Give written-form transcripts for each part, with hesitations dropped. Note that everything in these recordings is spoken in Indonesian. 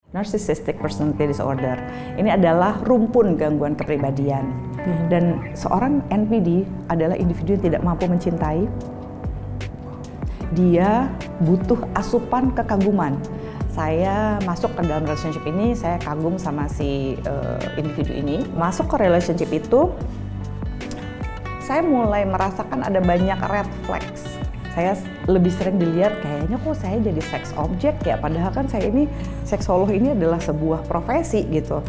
Narcissistic personality disorder ini adalah rumpun gangguan kepribadian dan seorang NPD adalah individu yang tidak mampu mencintai. Dia butuh asupan kekaguman. Saya masuk ke dalam relationship ini, saya kagum sama si individu ini. Masuk ke relationship itu, saya mulai merasakan ada banyak red flags. Saya lebih sering dilihat kayaknya kok saya jadi seks objek ya, padahal kan saya ini seksolog ini adalah sebuah profesi gitu.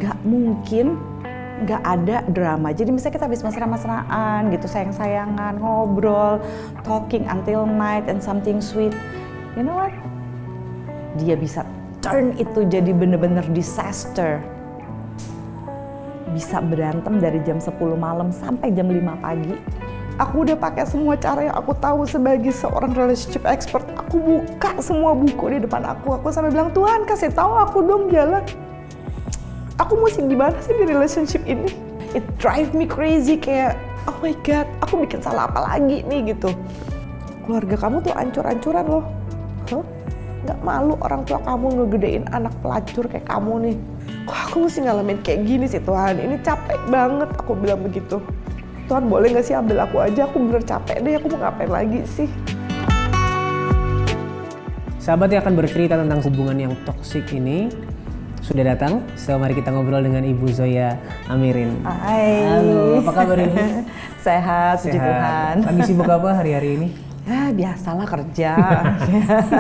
Gak mungkin gak ada drama. Jadi misalnya kita habis mesra-mesraan gitu, sayang-sayangan, ngobrol, talking until night and something sweet. You know what? Dia bisa turn itu jadi bener-bener disaster. Bisa berantem dari jam 10 malam sampai jam 5 pagi. Aku udah pakai semua cara yang aku tahu sebagai seorang relationship expert. Aku buka semua buku di depan aku. Aku sampai bilang, Tuhan kasih tahu aku dong jalan. Aku mesti gimana sih di relationship ini? It drive me crazy, kayak oh my god, aku bikin salah apa lagi nih gitu. Keluarga kamu tuh ancur-ancuran loh. Nggak malu orang tua kamu ngegedein anak pelacur kayak kamu nih. Kok aku mesti ngalamin kayak gini sih Tuhan? Ini capek banget, aku bilang begitu. Tuhan boleh gak sih ambil aku aja, aku bener capek deh, aku mau ngapain lagi sih. Sahabat yang akan bercerita tentang hubungan yang toksik ini sudah datang, so mari kita ngobrol dengan Ibu Zoya Amirin. Hai. Halo, apa kabar Ibu? Sehat, puji Tuhan. Lagi sibuk apa hari-hari ini? Ya biasalah kerja,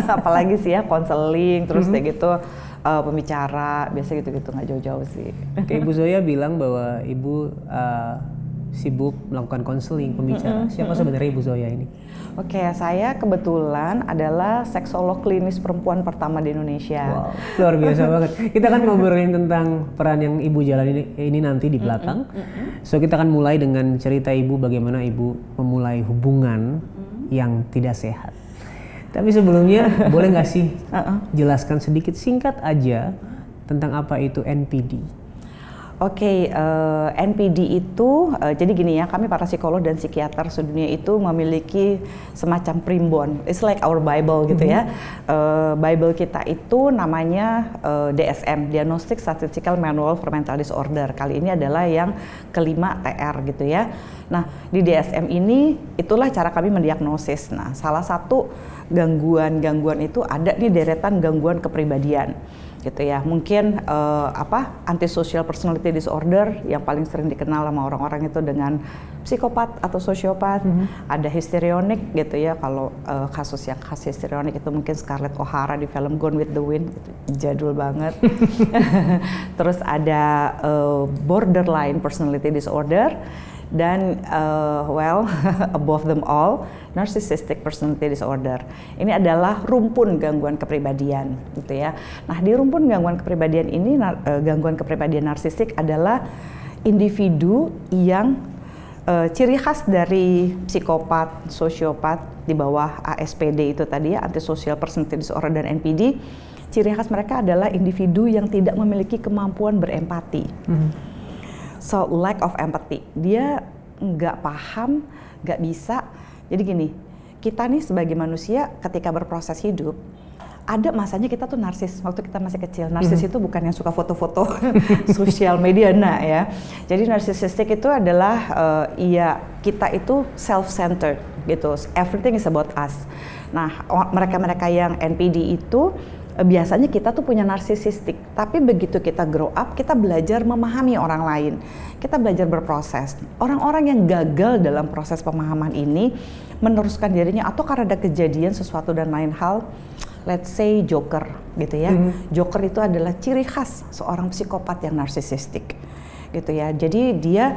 apalagi sih ya konseling, terus kayak gitu pembicara, biasa gitu-gitu nggak jauh-jauh sih. Oke, Ibu Zoya bilang bahwa Ibu sibuk melakukan konseling, pembicara. Siapa sebenarnya Ibu Zoya ini? Oke, saya kebetulan adalah seksolog klinis perempuan pertama di Indonesia. Wow, luar biasa banget. Kita akan ngobrolin tentang peran yang Ibu jalan ini nanti di belakang. So kita akan mulai dengan cerita Ibu bagaimana Ibu memulai hubungan yang tidak sehat. Tapi sebelumnya boleh nggak sih jelaskan sedikit singkat aja tentang apa itu NPD? Oke, NPD itu jadi gini ya, kami para psikolog dan psikiater sedunia itu memiliki semacam primbon. It's like our Bible gitu ya. Bible kita itu namanya DSM, Diagnostic Statistical Manual for Mental Disorder. Kali ini adalah yang kelima TR gitu ya. Nah, di DSM ini itulah cara kami mendiagnosis. Nah, salah satu gangguan itu ada nih deretan gangguan kepribadian. Gitu ya, mungkin antisocial personality disorder yang paling sering dikenal sama orang-orang itu dengan psikopat atau sosiopat. Ada histrionik gitu ya, kalau kasus yang khas histrionik itu mungkin Scarlett O'Hara di film Gone with the Wind, itu jadul banget. Terus ada borderline personality disorder dan above them all, narcissistic personality disorder. Ini adalah rumpun gangguan kepribadian gitu ya. Nah, di rumpun gangguan kepribadian ini gangguan kepribadian narsistik adalah individu yang ciri khas dari psikopat, sosiopat di bawah ASPD itu tadi ya, antisocial personality disorder dan NPD. Ciri khas mereka adalah individu yang tidak memiliki kemampuan berempati. So lack of empathy, dia nggak paham, nggak bisa. Jadi gini, kita nih sebagai manusia ketika berproses hidup, ada masanya kita tuh narsis waktu kita masih kecil. Narsis itu bukan yang suka foto-foto sosial media, nah ya. Jadi narsisistik itu adalah kita itu self-centered gitu. Everything is about us. Nah, mereka-mereka yang NPD itu biasanya kita tuh punya narsisistik, tapi begitu kita grow up, kita belajar memahami orang lain, kita belajar berproses. Orang-orang yang gagal dalam proses pemahaman ini meneruskan dirinya atau karena ada kejadian sesuatu dan lain hal, let's say joker gitu ya. Joker itu adalah ciri khas seorang psikopat yang narsisistik gitu ya. Jadi dia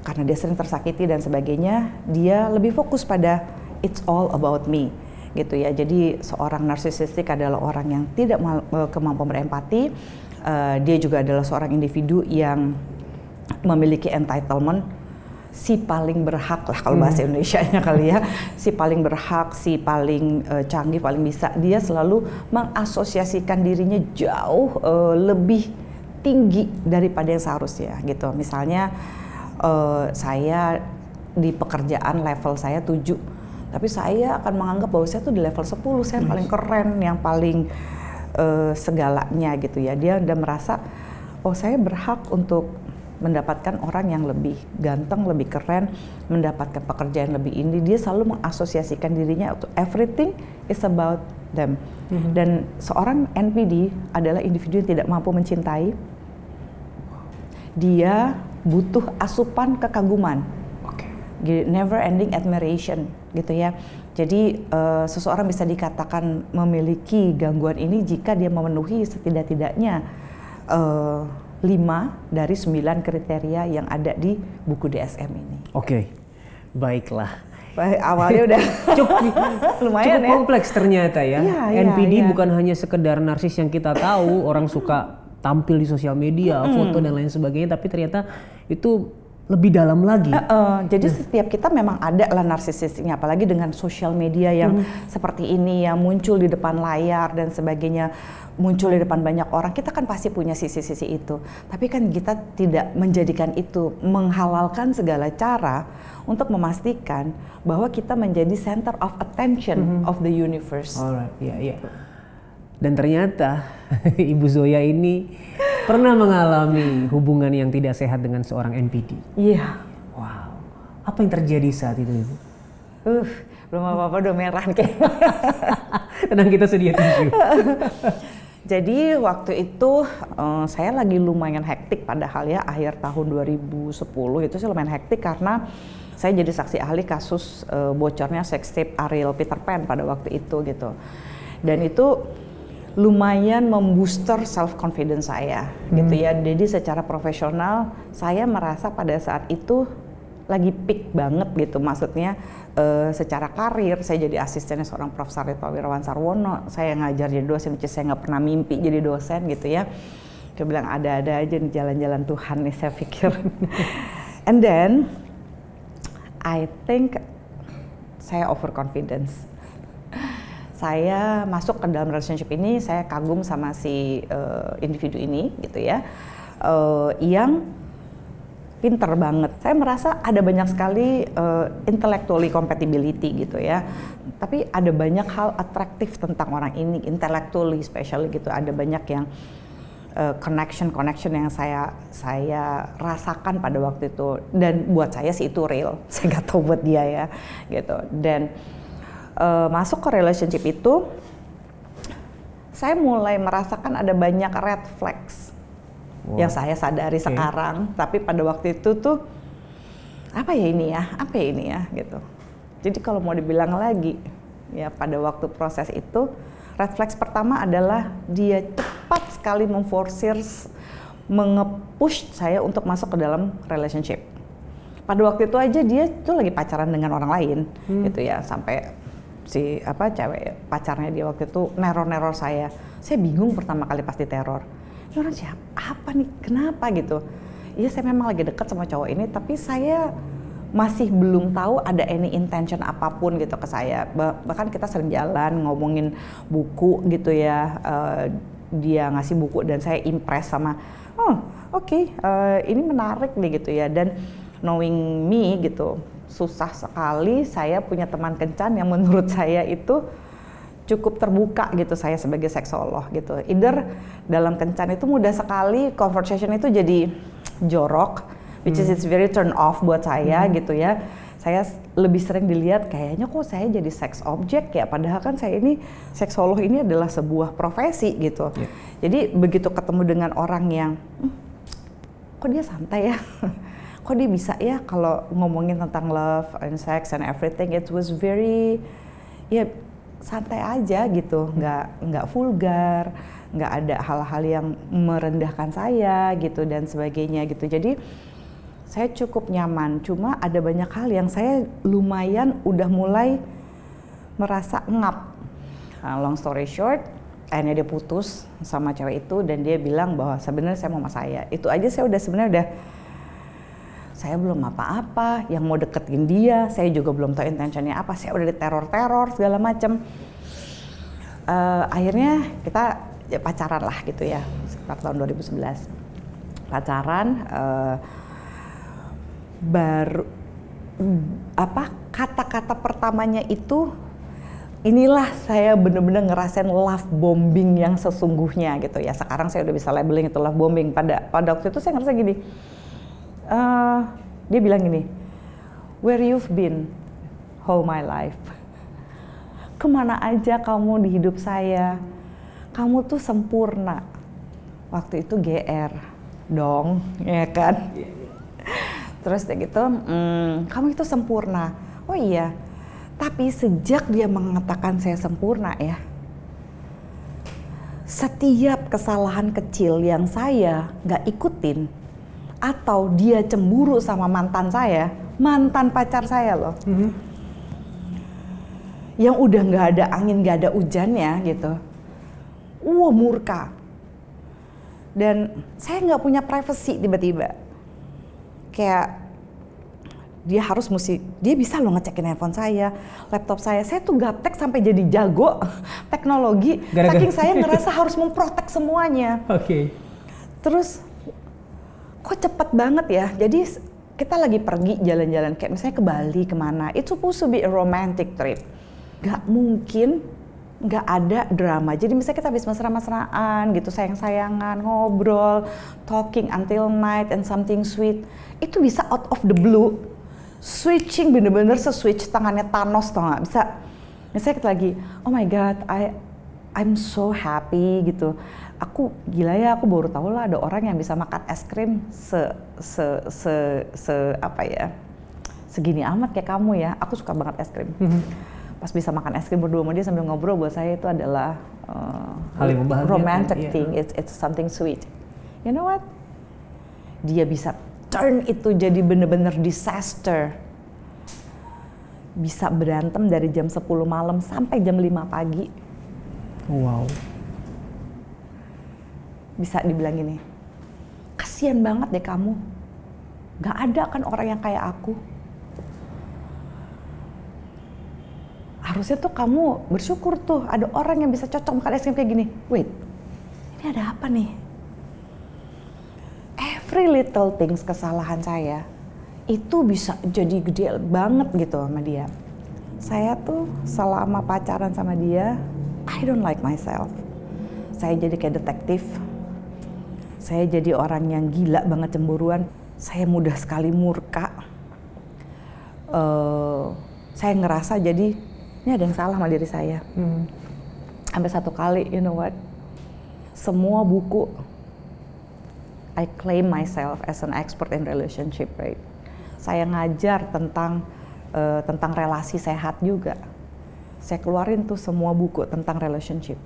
karena dia sering tersakiti dan sebagainya, dia lebih fokus pada it's all about me gitu ya. Jadi seorang narsisistik adalah orang yang tidak kemampuan berempati. Dia juga adalah seorang individu yang memiliki entitlement, si paling berhak lah kalau bahasa Indonesianya kali ya, si paling berhak, si paling canggih, paling bisa. Dia selalu mengasosiasikan dirinya jauh lebih tinggi daripada yang seharusnya gitu. Misalnya saya di pekerjaan level saya 7, tapi saya akan menganggap bahwa saya tuh di level 10, saya paling keren, yang paling segalanya gitu ya. Dia udah merasa, oh saya berhak untuk mendapatkan orang yang lebih ganteng, lebih keren, mendapatkan pekerjaan lebih ini. Dia selalu mengasosiasikan dirinya untuk everything is about them. Dan seorang NPD adalah individu yang tidak mampu mencintai. Dia butuh asupan kekaguman. Never ending admiration gitu ya. Jadi seseorang bisa dikatakan memiliki gangguan ini jika dia memenuhi setidak-tidaknya 5 dari 9 kriteria yang ada di buku DSM ini. Oke, baiklah. Awalnya udah lumayan cukup kompleks ternyata ya. NPD ya. bukan hanya sekedar narsis yang kita tahu, orang suka tampil di sosial media, foto dan lain sebagainya, tapi ternyata itu lebih dalam lagi. Jadi setiap kita memang ada lah narsisisnya, apalagi dengan sosial media yang seperti ini yang muncul di depan layar dan sebagainya, muncul di depan banyak orang, kita kan pasti punya sisi-sisi itu. Tapi kan kita tidak menjadikan itu, menghalalkan segala cara untuk memastikan bahwa kita menjadi center of attention of the universe. Alright, iya. Dan ternyata Ibu Zoya ini pernah mengalami hubungan yang tidak sehat dengan seorang NPD. Iya. Wow. Apa yang terjadi saat itu, Ibu? Belum apa-apa udah merah kayak. Tenang, kita sedia tisu. Jadi waktu itu saya lagi lumayan hektik, padahal ya akhir tahun 2010 itu saya lumayan hektik karena saya jadi saksi ahli kasus bocornya sex tape Ariel Peter Pan pada waktu itu gitu. Dan itu lumayan membooster self confidence saya gitu ya. Jadi secara profesional saya merasa pada saat itu lagi peak banget gitu, maksudnya secara karir saya jadi asistennya seorang Prof. Sarito Wirawan Sarwono, saya ngajar jadi dosen, saya nggak pernah mimpi jadi dosen gitu ya. Dia bilang ada-ada aja nih jalan-jalan Tuhan nih saya pikir. And then I think saya overconfidence. Saya masuk ke dalam relationship ini, saya kagum sama si individu ini gitu ya, yang pinter banget. Saya merasa ada banyak sekali intellectually compatibility gitu ya. Tapi ada banyak hal atraktif tentang orang ini, intellectually especially gitu. Ada banyak yang connection yang saya rasakan pada waktu itu. Dan buat saya sih itu real. Saya nggak tahu buat dia ya gitu. Dan masuk ke relationship itu, saya mulai merasakan ada banyak red flags. Wow. Yang saya sadari sekarang, tapi pada waktu itu tuh apa ya ini ya gitu. Jadi kalau mau dibilang lagi ya pada waktu proses itu, red flags pertama adalah dia cepat sekali memforsir, mengepush saya untuk masuk ke dalam relationship. Pada waktu itu aja dia tuh lagi pacaran dengan orang lain gitu ya, sampai si cewek pacarnya dia waktu itu neror saya. Saya bingung pertama kali pasti teror. Ini orang siapa? Apa nih? Kenapa gitu? Iya saya memang lagi dekat sama cowok ini, tapi saya masih belum tahu ada any intention apapun gitu ke saya. Bahkan kita sering jalan ngomongin buku gitu ya. Dia ngasih buku dan saya impress sama, ini menarik nih gitu ya. Dan knowing me gitu, susah sekali saya punya teman kencan yang menurut saya itu cukup terbuka gitu, saya sebagai seksolog gitu. Either dalam kencan itu mudah sekali conversation itu jadi jorok, which is it's very turn off buat saya gitu ya. Saya lebih sering dilihat kayaknya kok saya jadi sex object ya, padahal kan saya ini seksolog ini adalah sebuah profesi gitu. Jadi begitu ketemu dengan orang yang kok dia santai ya, kok dia bisa ya kalau ngomongin tentang love and sex and everything, it was very santai aja gitu, nggak vulgar, nggak ada hal-hal yang merendahkan saya gitu dan sebagainya gitu. Jadi saya cukup nyaman, cuma ada banyak hal yang saya lumayan udah mulai merasa ngap. Long story short, akhirnya dia putus sama cewek itu dan dia bilang bahwa sebenarnya saya mau sama saya. Itu aja saya saya belum apa-apa, yang mau deketin dia, saya juga belum tahu intentionnya apa, saya udah diteror-teror segala macem. Akhirnya kita pacaran lah gitu ya, sekitar tahun 2011. Pacaran, baru kata-kata pertamanya itu inilah saya bener-bener ngerasain love bombing yang sesungguhnya gitu ya. Sekarang saya udah bisa labeling itu love bombing. Pada waktu itu saya ngerasa gini, dia bilang gini, where you've been all my life, kemana aja kamu di hidup saya, kamu tuh sempurna. Waktu itu GR dong, ya kan? Terus kayak gitu, kamu itu sempurna. Oh iya, tapi sejak dia mengatakan saya sempurna ya, setiap kesalahan kecil yang saya nggak ikutin, atau dia cemburu sama mantan saya, mantan pacar saya loh, yang udah nggak ada angin, nggak ada hujannya gitu, murka. Dan saya nggak punya privacy tiba-tiba. Kayak dia bisa loh ngecekin handphone saya, laptop saya tuh gaptek sampai jadi jago teknologi, saking saya ngerasa harus memprotek semuanya. Oke. Terus, kok cepet banget ya, jadi kita lagi pergi jalan-jalan, kayak misalnya ke Bali kemana, it's supposed to be a romantic trip. Gak mungkin nggak ada drama. Jadi misalnya kita habis mesra-mesraan gitu, sayang-sayangan, ngobrol, talking until night and something sweet, itu bisa out of the blue, switching bener-bener se-switch tangannya Thanos, tau nggak? Bisa, misalnya kita lagi, oh my god, I'm so happy gitu. Aku gila ya, aku baru tahu lah ada orang yang bisa makan es krim segini amat kayak kamu ya. Aku suka banget es krim. Pas bisa makan es krim berdua sama dia sambil ngobrol, buat saya itu adalah hal yang membahagiakan, romantic thing. It's something sweet. You know what? Dia bisa turn itu jadi bener-bener disaster. Bisa berantem dari jam 10 malam sampai jam 5 pagi. Wow. Bisa dibilang gini, kasian banget deh kamu. Gak ada kan orang yang kayak aku. Harusnya tuh kamu bersyukur tuh ada orang yang bisa cocok makan es krim kayak gini. Wait, ini ada apa nih? Every little things kesalahan saya itu bisa jadi gede banget gitu sama dia. Saya tuh selama pacaran sama dia, I don't like myself. Saya jadi kayak detektif. Saya jadi orang yang gila banget cemburuan. Saya mudah sekali murka. Saya ngerasa jadi ini ada yang salah sama diri saya. Sampai satu kali, you know what? Semua buku, I claim myself as an expert in relationship, right? Saya ngajar tentang relasi sehat juga. Saya keluarin tuh semua buku tentang relationship.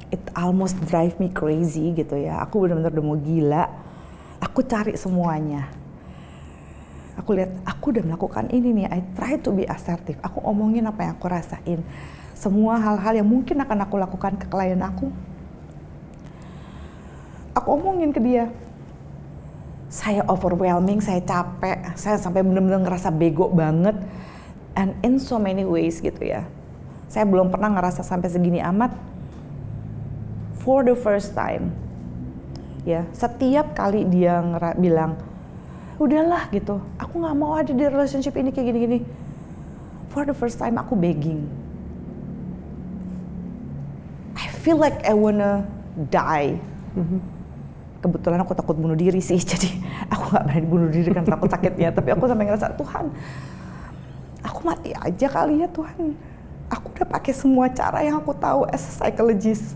It almost drive me crazy gitu ya. Aku benar-benar udah mau gila. Aku cari semuanya. Aku lihat, aku udah melakukan ini nih, I try to be assertive. Aku omongin apa yang aku rasain. Semua hal-hal yang mungkin akan aku lakukan ke klien aku omongin ke dia. Saya overwhelming, saya capek, saya sampai benar-benar ngerasa bego banget. And in so many ways gitu ya. Saya belum pernah ngerasa sampai segini amat. For the first time. Ya, setiap kali dia bilang, udahlah gitu, aku nggak mau ada di relationship ini kayak gini-gini. For the first time aku begging. I feel like I wanna die. Kebetulan aku takut bunuh diri sih, jadi aku nggak berani bunuh diri kan takut sakitnya. Tapi aku sampai ngerasa, Tuhan, aku mati aja kali ya Tuhan. Aku udah pakai semua cara yang aku tahu as a psychologist.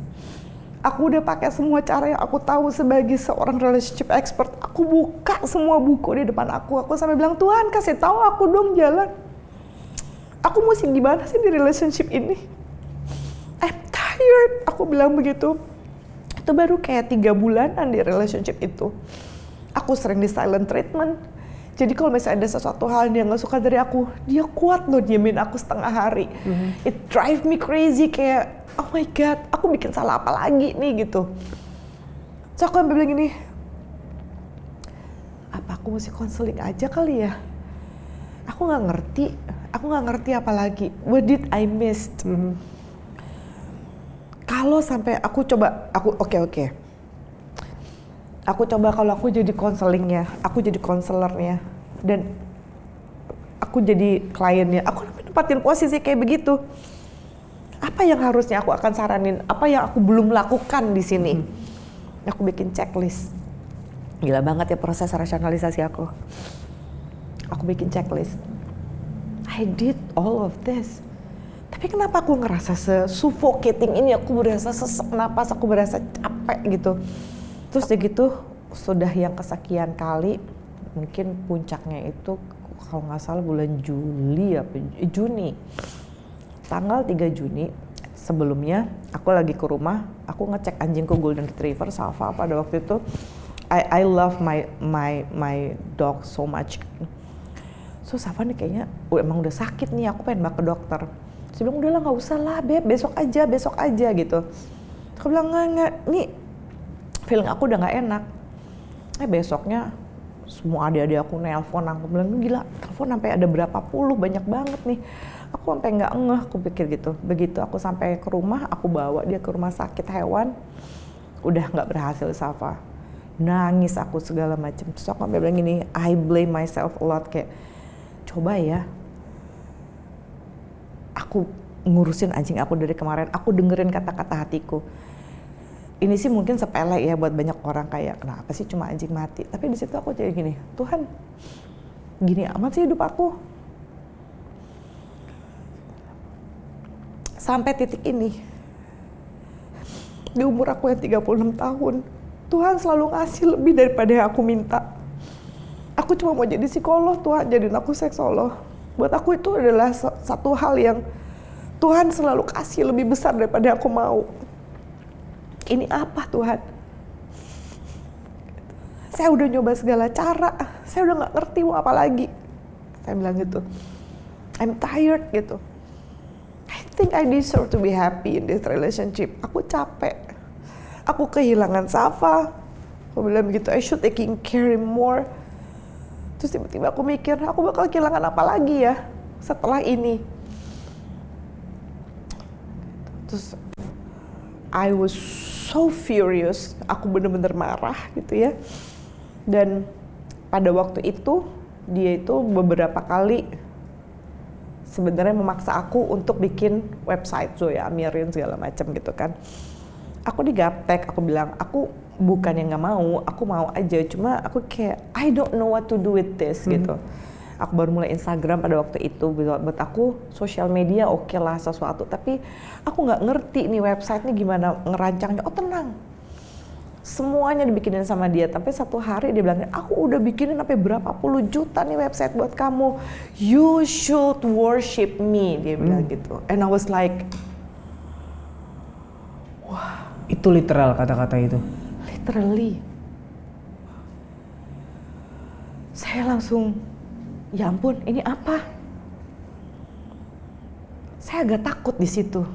Aku udah pakai semua cara yang aku tahu sebagai seorang relationship expert. Aku buka semua buku di depan aku. Aku sampai bilang, Tuhan kasih tahu aku dong jalan. Aku mesti gimana sih di relationship ini? I'm tired. Aku bilang begitu. Itu baru kayak 3 bulanan di relationship itu. Aku sering di silent treatment. Jadi kalau misalnya ada sesuatu hal yang dia nggak suka dari aku, dia kuat loh diemin aku setengah hari. It drive me crazy, kayak oh my god, aku bikin salah apa lagi nih gitu. So aku sampai bilang gini, apa aku mesti konseling aja kali ya? Aku nggak ngerti apa lagi. What did I missed? Kalau sampai aku oke. Aku coba kalau aku jadi konselingnya, aku jadi konselornya, dan aku jadi kliennya, aku nempatin posisi kayak begitu. Apa yang harusnya aku akan saranin? Apa yang aku belum lakukan di sini? Aku bikin checklist. Gila banget ya proses rasionalisasi aku. Aku bikin checklist. I did all of this. Tapi kenapa aku ngerasa suffocating ini? Aku berasa sesak napas, aku berasa capek gitu. Terus ya gitu, sudah yang kesekian kali, mungkin puncaknya itu kalau nggak salah bulan Juni. Tanggal 3 Juni, sebelumnya aku lagi ke rumah, aku ngecek anjingku Golden Retriever, Safa pada waktu itu. I love my dog so much. So Safa nih kayaknya emang udah sakit nih, aku pengen bawa ke dokter. Saya bilang udahlah nggak usah lah Beb, besok aja gitu. Aku bilang nggak, nih feeling aku udah nggak enak. Besoknya semua adik-adik aku nelpon, aku bilang gila, telepon sampai ada berapa puluh, banyak banget nih. Aku sampai nggak ngeh, aku pikir gitu. Begitu aku sampai ke rumah, aku bawa dia ke rumah sakit hewan, udah nggak berhasil Safa. Nangis aku segala macam. Terus aku sampai bilang gini, I blame myself a lot, kayak coba ya, aku ngurusin anjing aku dari kemarin, aku dengerin kata-kata hatiku. Ini sih mungkin sepele ya buat banyak orang, kayak kenapa sih cuma anjing mati. Tapi di situ aku jadi gini, Tuhan, gini amat sih hidup aku. Sampai titik ini, di umur aku yang 36 tahun, Tuhan selalu ngasih lebih daripada yang aku minta. Aku cuma mau jadi psikolog, Tuhan jadiin aku seksolog. Buat aku itu adalah satu hal yang Tuhan selalu kasih lebih besar daripada aku mau. Ini apa Tuhan? Saya udah nyoba segala cara, saya udah gak ngerti mau apa lagi. Saya bilang gitu, I'm tired gitu. I think I deserve to be happy in this relationship. Aku capek. Aku kehilangan Safa. Aku bilang begitu, I should taking care more. Terus tiba-tiba aku mikir, aku bakal kehilangan apa lagi ya setelah ini. Terus I was so furious. Aku bener-bener marah gitu ya. Dan pada waktu itu, dia itu beberapa kali sebenarnya memaksa aku untuk bikin website Zoya Amirin segala macam gitu kan. Aku digaptek, aku bilang aku bukan yang nggak mau, aku mau aja, cuma aku kayak I don't know what to do with this gitu. Aku baru mulai Instagram pada waktu itu, buat aku sosial media oke lah sesuatu, tapi aku nggak ngerti nih website nih gimana ngerancangnya. Oh tenang, semuanya dibikinin sama dia. Tapi satu hari dia bilang, aku udah bikinin sampai berapa puluh juta nih website buat kamu, you should worship me, dia bilang gitu. And I was like, wah, itu literal kata-kata itu. Literally. Saya langsung, ya ampun, ini apa? Saya agak takut di situ.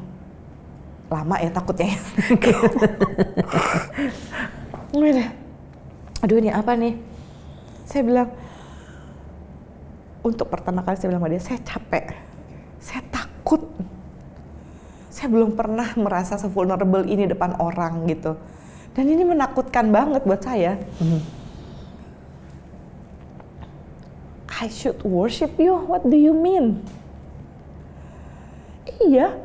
Lama ya takutnya ya. Aduh ini apa nih? Saya bilang, untuk pertama kali saya bilang sama dia, saya capek, saya takut. Saya belum pernah merasa se-vulnerable ini depan orang gitu. Dan ini menakutkan banget buat saya. I should worship you, what do you mean? Iya,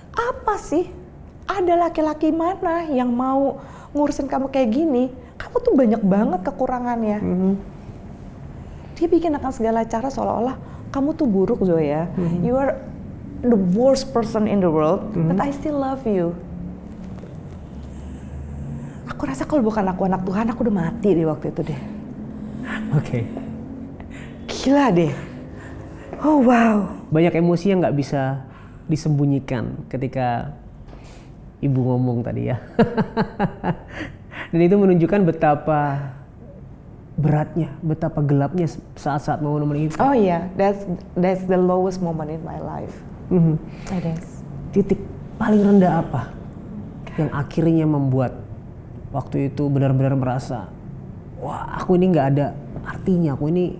apa sih? Ada laki-laki mana yang mau ngurusin kamu kayak gini? Kamu tuh banyak banget kekurangannya. Dia bikin akan segala cara seolah-olah kamu tuh buruk Zoya. You are the worst person in the world, but I still love you. Aku rasa kalau bukan aku anak Tuhan, aku udah mati deh waktu itu deh. Oke. Gila deh. Oh wow. Banyak emosi yang nggak bisa disembunyikan ketika ibu ngomong tadi ya. Dan itu menunjukkan betapa beratnya, betapa gelapnya saat-saat momen-momen itu. Oh iya, that's the lowest moment in my life. It is. Titik paling rendah apa yang akhirnya membuat waktu itu benar-benar merasa, wah aku ini nggak ada artinya, aku ini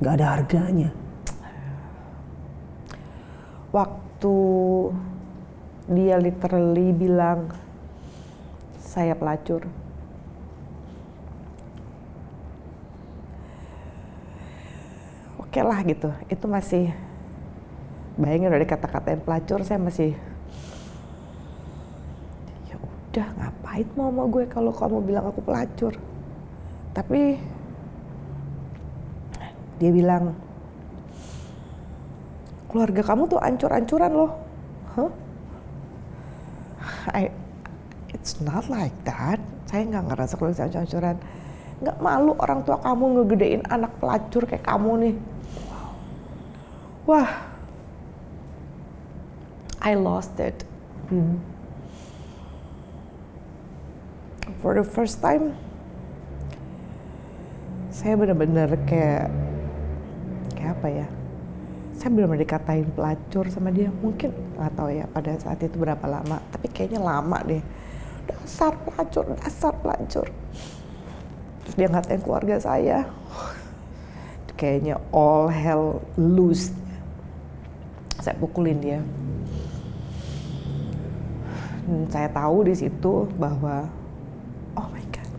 nggak ada harganya. Waktu dia literally bilang, saya pelacur. Oke lah gitu, itu bayangin udah dikata-katain pelacur, saya masih ya udah ngapain mau sama gue kalau kamu bilang aku pelacur. Tapi dia bilang, keluarga kamu tuh ancur-ancuran loh. Huh? It's not like that. Saya nggak ngerasa keluarga saya ancur-ancuran. Nggak malu orang tua kamu ngegedein anak pelacur kayak kamu nih. Wah, I lost it. For the first time, saya benar-benar kayak apa ya? Saya benar-benar dikatain pelacur sama dia. Mungkin nggak tahu ya pada saat itu berapa lama, tapi kayaknya lama deh. Dasar pelacur, dasar pelacur. Terus dia ngatain keluarga saya. Kayaknya all hell loose. Saya pukulin dia. Dan saya tahu di situ bahwa oh my god.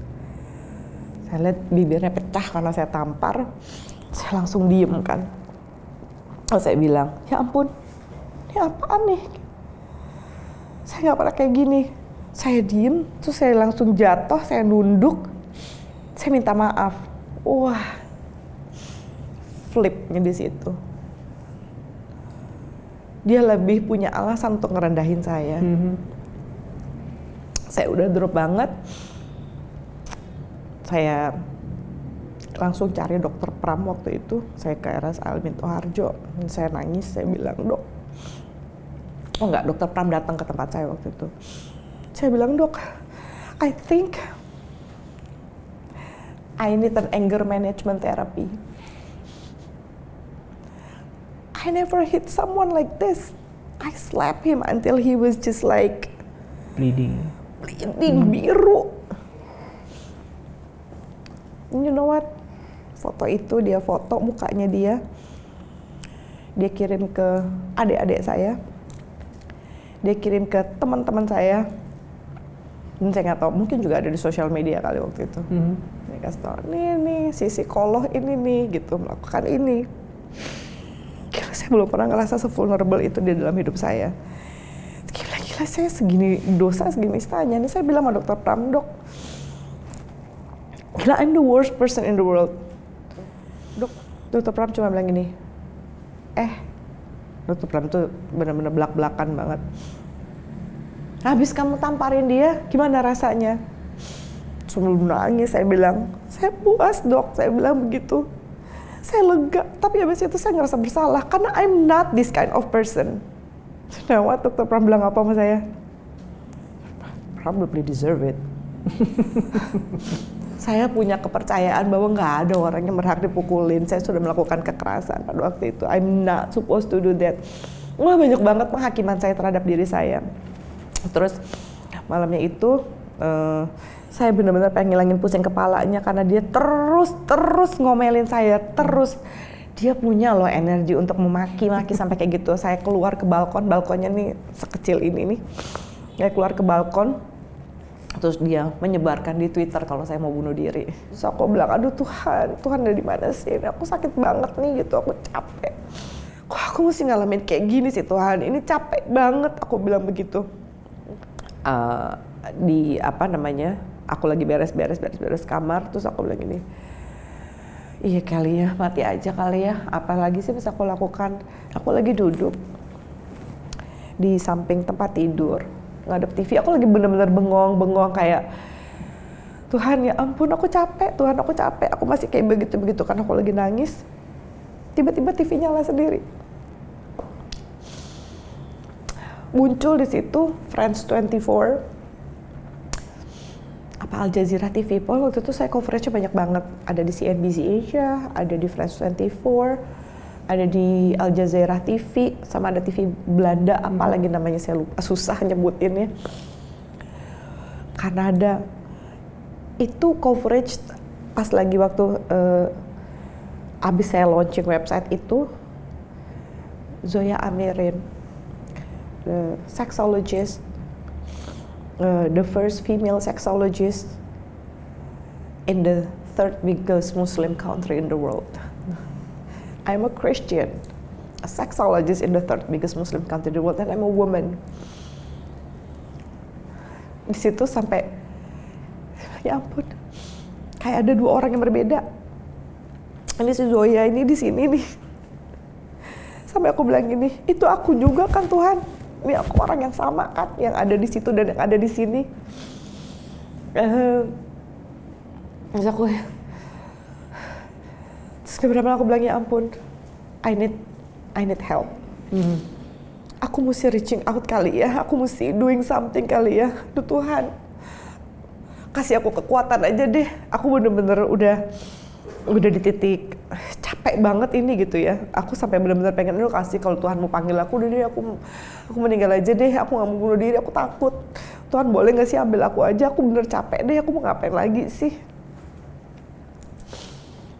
Saya lihat bibirnya pecah karena saya tampar. Saya langsung diem kan. Saya bilang, ya ampun, ini apaan nih? Saya nggak pernah kayak gini. Saya diem, terus saya langsung jatuh, saya nunduk, saya minta maaf. Wah, flipnya di situ. Dia lebih punya alasan untuk ngerendahin saya. Saya udah drop banget. Saya langsung cari dokter Pram waktu itu. Saya ke RSUD Minto Harjo. Saya nangis, saya bilang, dok. Oh enggak, dokter Pram datang ke tempat saya waktu itu. Saya bilang, dok, I think I need an anger management therapy. I never hit someone like this. I slapped him until he was just like bleeding biru. You know what? Foto itu dia foto mukanya dia kirim ke adik-adik saya, dia kirim ke teman-teman saya, dan saya nggak tahu, mungkin juga ada di sosial media kali waktu itu. Dia kasih tahu, nih si psikolog ini nih gitu melakukan ini. Gila, saya belum pernah ngerasa se-vulnerable itu di dalam hidup saya. Gila saya segini dosa, segini istanya. Ini saya bilang sama dokter Pram, dok, gila I'm the worst person in the world. Dokter Pram cuma bilang gini, Dokter Pram tuh benar-benar belak-belakan banget. Habis kamu tamparin dia, gimana rasanya? Sebelum nangis saya bilang, saya puas dok, saya bilang begitu. Saya lega, tapi habis itu saya ngerasa bersalah karena I'm not this kind of person. Nah, what Dokter Pram bilang apa sama saya? Probably deserve it. Saya punya kepercayaan bahwa nggak ada orang yang berhak dipukulin. Saya sudah melakukan kekerasan pada waktu itu. I'm not supposed to do that. Wah, banyak banget penghakiman saya terhadap diri saya. Terus malamnya itu saya benar-benar pengen ngilangin pusing kepalanya karena dia terus ngomelin saya. Terus dia punya loh energi untuk memaki-maki sampai kayak gitu. Saya keluar ke balkon, balkonnya nih sekecil ini nih. Saya keluar ke balkon. Terus dia menyebarkan di Twitter kalau saya mau bunuh diri. Terus aku bilang, aduh Tuhan dari mana sih? Aku sakit banget nih gitu, aku capek. Kok aku mesti ngalamin kayak gini sih Tuhan? Ini capek banget, aku bilang begitu. Aku lagi beres kamar, terus aku bilang gini, iya kali ya, mati aja kali ya. Apalagi sih bisa aku lakukan? Aku lagi duduk di samping tempat tidur, ngadep TV, aku lagi bener-bener bengong kayak Tuhan ya ampun aku capek, Tuhan aku capek, aku masih kayak begitu-begitu kan aku lagi nangis. Tiba-tiba TV nyala sendiri. Muncul di situ France 24, apa Al Jazeera TV. Waktu itu saya coverage-nya banyak banget. Ada di CNBC Asia, ada di France 24, ada di Al Jazeera TV, sama ada TV Belanda, apa lagi namanya saya lupa, susah nyebutinnya. Kanada. Itu coverage pas lagi waktu abis saya launching website itu, Zoya Amirin, the sexologist, the first female sexologist in the third biggest Muslim country in the world. I'm a Christian. a sexologist in the third biggest Muslim country in the world, and I'm a woman. Di situ sampai, ya ampun, kayak ada dua orang yang berbeda. Ini si Zoya ini di sini nih. Sampai aku bilang gini, itu aku juga kan Tuhan. Ini aku orang yang sama kan, yang ada di situ dan yang ada di sini. Terus beberapa aku bilang, ya ampun, I need help. Aku mesti reaching out kali ya, aku mesti doing something kali ya. Aduh Tuhan, kasih aku kekuatan aja deh. Aku bener-bener udah di titik capek banget ini gitu ya. Aku sampai bener-bener pengen lu kasih, kalau Tuhan mau panggil aku, udah deh aku meninggal aja deh. Aku nggak mau bunuh diri, aku takut. Tuhan boleh nggak sih ambil aku aja? Aku bener capek deh. Aku mau ngapain lagi sih?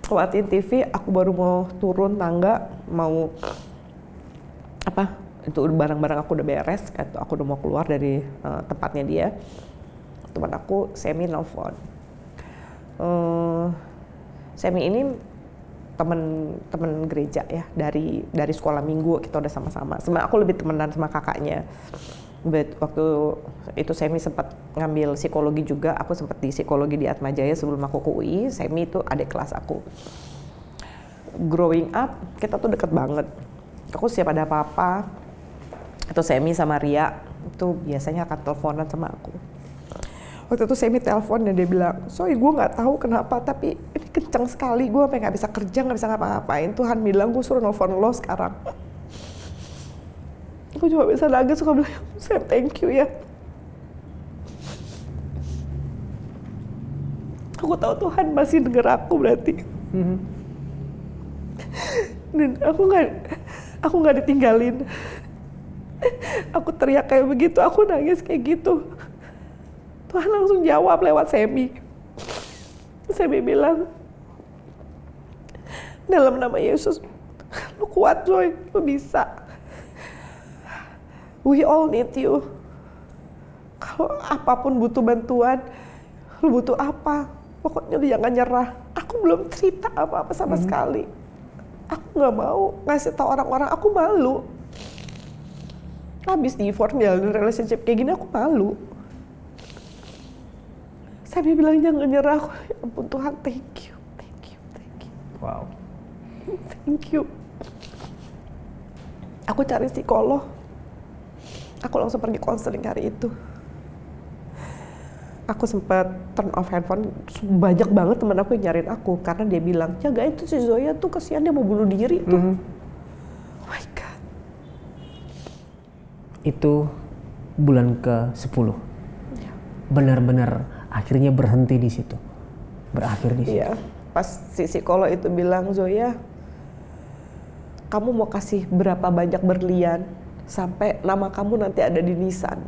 Aku matiin TV, aku baru mau turun tangga, mau apa? Itu barang-barang aku udah beres, aku udah mau keluar dari tempatnya dia. Teman aku Semi nelfon. Semi ini temen gereja ya, dari sekolah minggu kita udah sama-sama. Sebenarnya aku lebih temenan sama kakaknya. But waktu itu Semi sempat ngambil psikologi juga, aku sempat di psikologi di Atmajaya sebelum aku ke UI. Semi itu adik kelas aku. Growing up, kita tuh deket banget. Aku siap ada apa-apa, atau Semi sama Ria itu biasanya akan teleponan sama aku. Waktu itu Semi telepon dan dia bilang, "Soy, gue nggak tahu kenapa, tapi ini kencang sekali, gue sampai nggak bisa kerja, nggak bisa ngapa-ngapain. Tuhan bilang gue suruh nelfon lo sekarang." Aku cuma bisa nangis, suka bilang, "Sam, thank you ya." Aku tahu Tuhan masih denger aku berarti. Dan aku nggak ditinggalin. Aku teriak kayak begitu, aku nangis kayak gitu. Tuhan langsung jawab lewat Semi. Semi bilang, "Dalam nama Yesus, lu kuat Joy, lu bisa. We all need you. Kalau apapun butuh bantuan, lu butuh apa, pokoknya lu jangan nyerah." Aku belum cerita apa-apa sama sekali. Aku nggak mau ngasih tau orang-orang, aku malu. Habis divorce jalanin relationship kayak gini, aku malu. Saya bilang jangan nyerah. Ya ampun Tuhan, thank you. Wow. Thank you. Aku cari psikolog. Aku langsung pergi konseling hari itu. Aku sempat turn off handphone. Banyak banget teman aku yang nyariin aku karena dia bilang, "Jagain tuh si Zoya tuh, kesian dia mau bunuh diri tuh." Oh my God. Itu bulan ke-10. Ya. Benar-benar akhirnya berhenti di situ. Berakhir di situ. Iya. Pas si psikolog itu bilang, "Zoya, kamu mau kasih berapa banyak berlian sampai nama kamu nanti ada di nisan."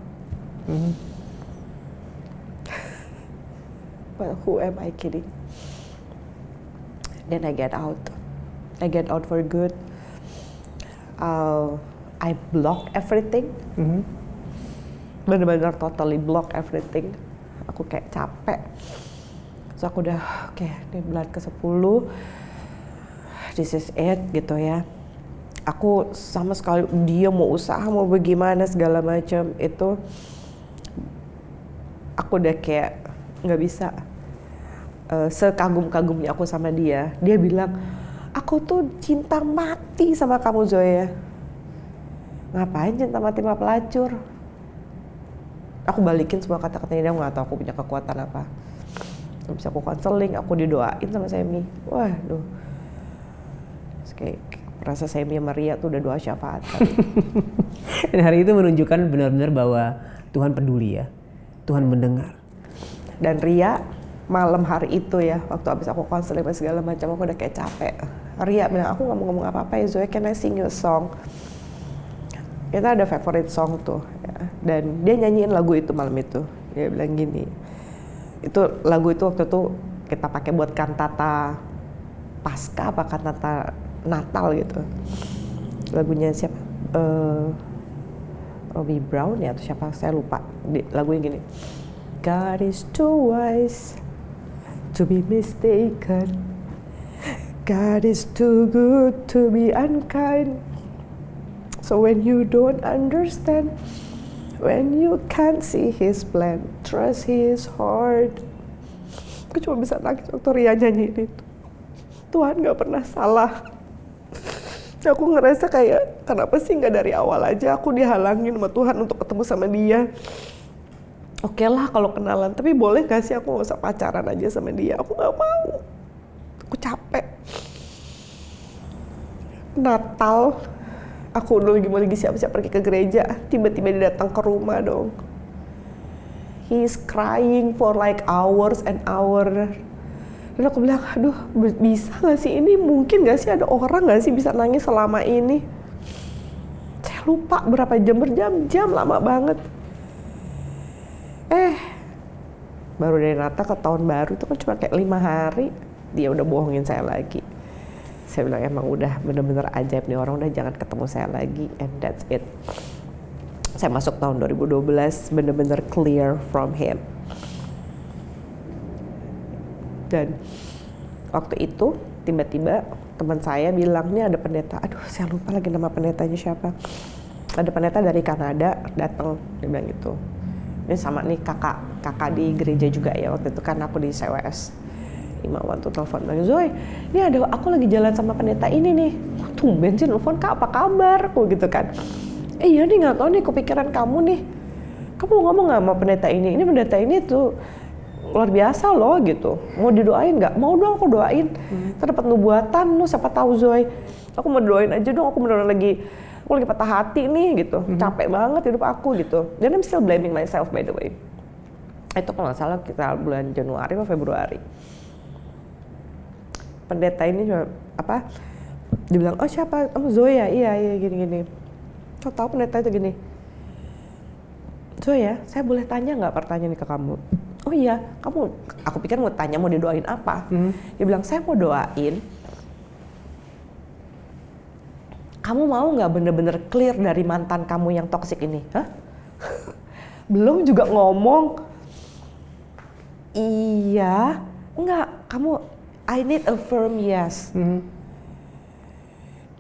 But who am I kidding? Then I get out. I get out for good. I block everything. Benar-benar totally block everything. Aku kayak capek. So aku udah, oke, ini bulan ke-10. This is it gitu ya. Aku sama sekali, dia mau usaha, mau bagaimana segala macam itu, aku udah kayak nggak bisa. Sekagum-kagumnya aku sama dia, dia bilang, "Aku tuh cinta mati sama kamu Zoya." Ngapain cinta mati sama pelacur? Aku balikin semua kata-katanya, dia nggak tahu aku punya kekuatan apa. Habis aku konseling, aku didoain sama Semi. Waduh, kayak rasa Semi sama Ria tuh udah doa syafaat. Dan hari itu menunjukkan benar-benar bahwa Tuhan peduli ya, Tuhan mendengar. Dan Ria malam hari itu ya, waktu abis aku konseling dan segala macam, aku udah kayak capek. Ria bilang, "Aku nggak mau ngomong apa-apa ya Zoe, can I sing you a song?" Kita ada favorite song tuh ya. Dan dia nyanyiin lagu itu malam itu. Dia bilang gini, itu lagu itu waktu itu kita pakai buat kantata Pasca apa kantata Natal gitu. Lagunya siapa? Robbie Brown ya atau siapa, saya lupa. Lagunya gini, "God is too wise to be mistaken. God is too good to be unkind. So when you don't understand, when you can't see his plan, trust his heart. Aku cuma bisa nangis waktu Ria nyanyi itu. Tuhan gak pernah salah. Aku ngerasa kayak, kenapa sih gak dari awal aja aku dihalangin sama Tuhan untuk ketemu sama dia. Oke lah kalau kenalan, tapi boleh gak sih aku gak usah pacaran aja sama dia? Aku gak mau. Aku capek. Natal, aku udah lagi siap-siap pergi ke gereja, tiba-tiba dia datang ke rumah dong. He's crying for like hours and hours. Dan aku bilang, aduh bisa gak sih ini? Mungkin gak sih ada orang gak sih bisa nangis selama ini? Saya lupa berapa jam, berjam-jam, lama banget. Baru dari Natal ke tahun baru itu kan cuma kayak 5 hari, dia udah bohongin saya lagi. Saya bilang emang udah bener-bener ajaib nih orang, udah jangan ketemu saya lagi, and that's it. Saya masuk tahun 2012 bener-bener clear from him. Dan waktu itu tiba-tiba teman saya bilang, nih ada pendeta, aduh saya lupa lagi nama pendetanya siapa. Ada pendeta dari Kanada datang, dia bilang gitu. Ini sama nih kakak di gereja juga ya, waktu itu kan aku di CWS. Imawan tuh telepon bilang, Zoe, ini ada aku lagi jalan sama pendeta ini nih. Tumben sih telepon, Kak apa kabar? Aku gitu kan. Iya nih nggak tahu nih kepikiran kamu nih. Kamu ngomong nggak sama pendeta ini? Ini pendeta ini tuh luar biasa loh gitu. Mau didoain nggak? Mau dong aku doain. Terdapat nubuatan, lu siapa tahu Zoe. Aku mau doain aja dong. Aku beneran aku lagi patah hati nih gitu. Capek banget hidup aku gitu. Dan I'm still blaming myself by the way. Itu kalau nggak salah kita bulan Januari atau Februari. Pendeta ini cuma apa? Dia bilang, oh siapa? Oh Zoe ya? Iya gini-gini. Kau tahu pendeta itu gini. Zoe ya, saya boleh tanya nggak pertanyaan ke kamu? Oh iya, aku pikir mau tanya mau didoain apa? Dia bilang, saya mau doain. Kamu mau nggak bener-bener clear dari mantan kamu yang toksik ini? Hah? Belum juga ngomong. Iya, enggak. I need a firm yes.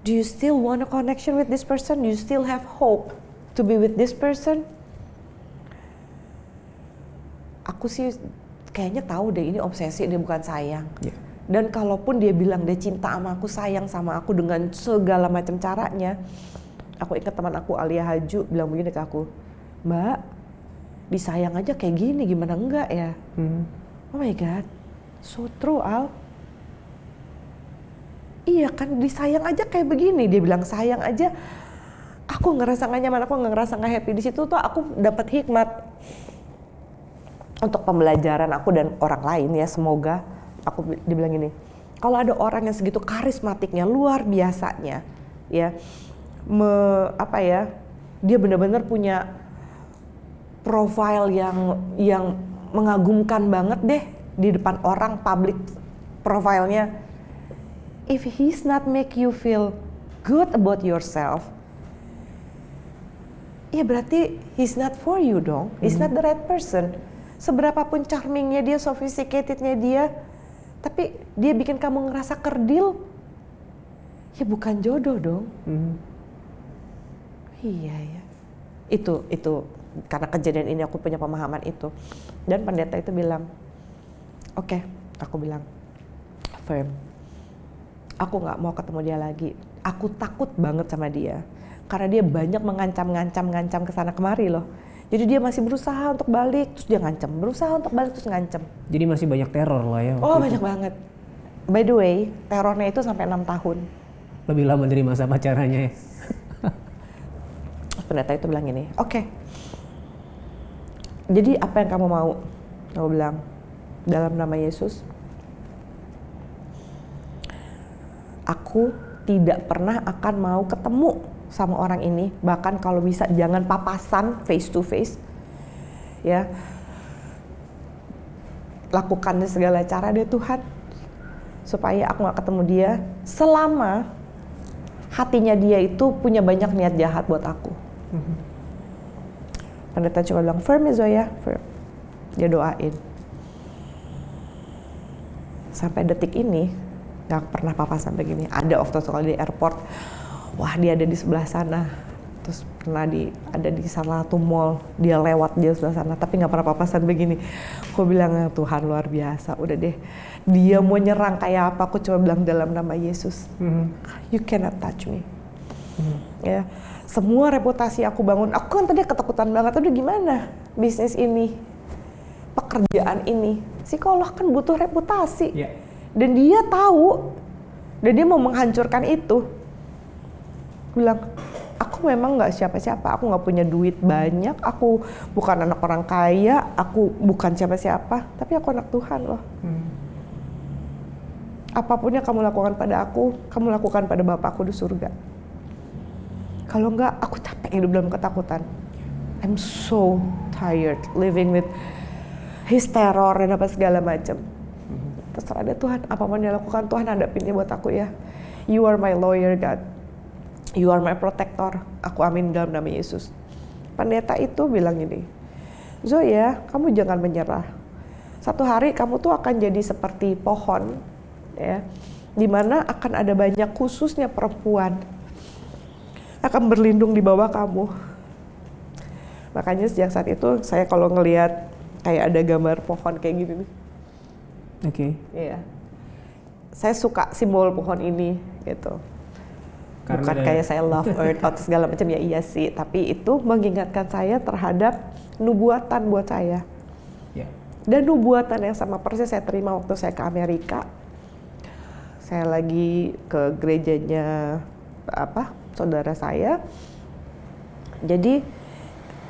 Do you still want a connection with this person? Do you still have hope to be with this person? Aku sih kayaknya tahu deh ini obsesi, dia bukan sayang. Yeah. Dan kalaupun dia bilang dia cinta sama aku, sayang sama aku dengan segala macam caranya, aku ingat teman aku Alia Haju bilang begini ke aku, Mbak, disayang aja kayak gini, gimana enggak ya? Oh my God, so true Al. Iya kan, disayang aja kayak begini, dia bilang sayang aja, aku ngerasa gak nyaman, aku ngerasa gak happy di situ tuh aku dapat hikmat untuk pembelajaran aku dan orang lain ya, semoga. Dia bilang gini, kalau ada orang yang segitu karismatiknya, luar biasanya, ya, dia benar-benar punya profile yang mengagumkan banget deh di depan orang, public profilnya. If he's not make you feel good about yourself, ya berarti he's not for you dong, he's not the right person. Seberapapun charmingnya dia, sophisticatednya dia, tapi dia bikin kamu ngerasa kerdil, ya bukan jodoh dong. Iya ya. Itu karena kejadian ini aku punya pemahaman itu. Dan pendeta itu bilang, oke, aku bilang, firm. Aku nggak mau ketemu dia lagi. Aku takut banget sama dia, karena dia banyak mengancam kesana kemari loh. Jadi dia masih berusaha untuk balik, terus dia ngancam, berusaha untuk balik terus ngancam. Jadi masih banyak teror lah ya. Oh banyak banget. By the way, terornya itu sampai 6 tahun. Lebih lama dari masa pacarannya ya. Pendeta itu bilang gini, oke. Jadi apa yang kamu mau? Aku bilang, dalam nama Yesus, aku tidak pernah akan mau ketemu sama orang ini, bahkan kalau bisa jangan papasan face to face, ya. Lakukan segala cara deh Tuhan, supaya aku gak ketemu dia selama hatinya dia itu punya banyak niat jahat buat aku. Pendeta cuma bilang, firm ya Zoya, firm. Dia doain. Sampai detik ini gak pernah papasan begini. Ada waktu sekali di airport, wah dia ada di sebelah sana, Terus pernah ada di salah satu mall, dia lewat dia sebelah sana, tapi nggak pernah papasan begini. Aku bilang, Tuhan luar biasa, udah deh. Dia mau nyerang kayak apa, aku coba bilang dalam nama Yesus, you cannot touch me. Ya, semua reputasi aku bangun, aku kan tadi ketakutan banget, udah gimana bisnis ini, pekerjaan ini, psikolog kan butuh reputasi, dan dia tahu, dan dia mau menghancurkan itu. Bilang, aku memang nggak siapa-siapa, aku nggak punya duit banyak, aku bukan anak orang kaya, aku bukan siapa-siapa, tapi aku anak Tuhan loh. Apapun yang kamu lakukan pada aku, kamu lakukan pada Bapakku di surga. Kalau enggak, aku capek hidup dalam ketakutan. I'm so tired living with his terror dan apa segala macam. Terserah deh Tuhan, apapun yang lakukan Tuhan hadapinnya buat aku ya. You are my lawyer God. You are my protector. Aku amin dalam nama Yesus. Pendeta itu bilang gini, Zoya, kamu jangan menyerah. Satu hari kamu tuh akan jadi seperti pohon, ya, dimana akan ada banyak khususnya perempuan akan berlindung di bawah kamu. Makanya sejak saat itu saya kalau ngelihat kayak ada gambar pohon kayak gini nih. Oke. Iya. Saya suka simbol pohon ini gitu. Bukan kayak saya love earth atau segala macam, ya iya sih, tapi itu mengingatkan saya terhadap nubuatan buat saya. Dan nubuatan yang sama persis saya terima waktu saya ke Amerika. Saya lagi ke gerejanya saudara saya. Jadi